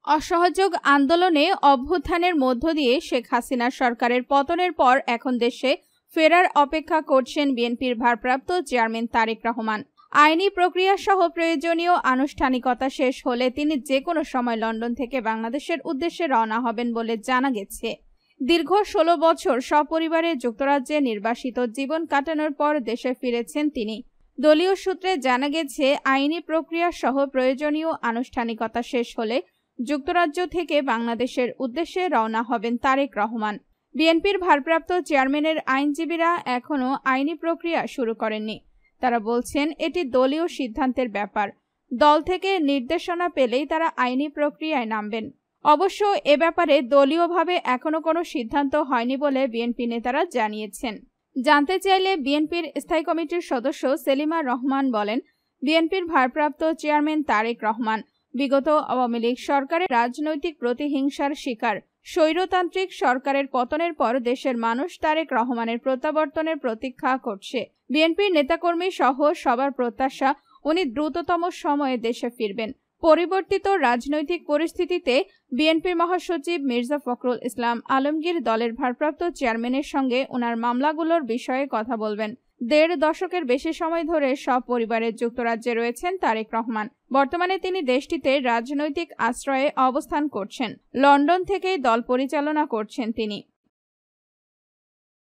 অসহযোগ আন্দোলনে অভ্যুত্থানের মধ্য দিয়ে শেখ হাসিনা সরকারের পতনের পর এখন দেশে ফেরার অপেক্ষা করছেন বিএনপির ভারপ্রাপ্ত চেয়ারম্যান তারেক রহমান। আইনি প্রক্রিয়া সহ প্রয়োজনীয় আনুষ্ঠানিকতা শেষ হলে তিনি যে কোনো সময় লন্ডন থেকে বাংলাদেশের উদ্দেশ্যে রওনা হবেন বলে জানা গেছে। দীর্ঘ ১৬ বছর সপরিবারে যুক্তরাজ্যে নির্বাসিত জীবন কাটানোর পর দেশে ফিরেছেন তিনি। দলীয় সূত্রে জানা গেছে, আইনি প্রক্রিয়া সহ প্রয়োজনীয় আনুষ্ঠানিকতা শেষ হলে যুক্তরাজ্য থেকে বাংলাদেশের উদ্দেশ্যে রওনা হবেন তারেক রহমান। বিএনপির ভারপ্রাপ্ত চেয়ারম্যানের আইনজীবীরা এখনও আইনি প্রক্রিয়া শুরু করেননি। তারা বলছেন, এটি দলীয় সিদ্ধান্তের ব্যাপার। দল থেকে নির্দেশনা পেলেই তারা আইনি প্রক্রিয়ায় নামবেন। অবশ্য এ ব্যাপারে দলীয়ভাবে এখনো কোনো সিদ্ধান্ত হয়নি বলে বিএনপি নেতারা জানিয়েছেন। জানতে চাইলে বিএনপির স্থায়ী কমিটির সদস্য সেলিমা রহমান বলেন, বিএনপির ভারপ্রাপ্ত চেয়ারম্যান তারেক রহমান বিগত আওয়ামী লীগ সরকারের রাজনৈতিক প্রতিহিংসার শিকার। স্বৈরতান্ত্রিক সরকারের পতনের পর দেশের মানুষ তারেক রহমানের প্রত্যাবর্তনের প্রতীক্ষা করছে। বিএনপির নেতাকর্মী সহ সবার প্রত্যাশা উনি দ্রুততম সময়ে দেশে ফিরবেন। পরিবর্তিত রাজনৈতিক পরিস্থিতিতে বিএনপির মহাসচিব মির্জা ফখরুল ইসলাম আলমগীর দলের ভারপ্রাপ্ত চেয়ারম্যানের সঙ্গে ওনার মামলাগুলোর বিষয়ে কথা বলবেন। ১.৫ দশকের বেশি সময় ধরে সপরিবারে যুক্তরাজ্যে রয়েছেন তারেক রহমান। বর্তমানে তিনি দেশটিতে রাজনৈতিক আশ্রয়ে অবস্থান করছেন। লন্ডন থেকেই দল পরিচালনা করছেন তিনি।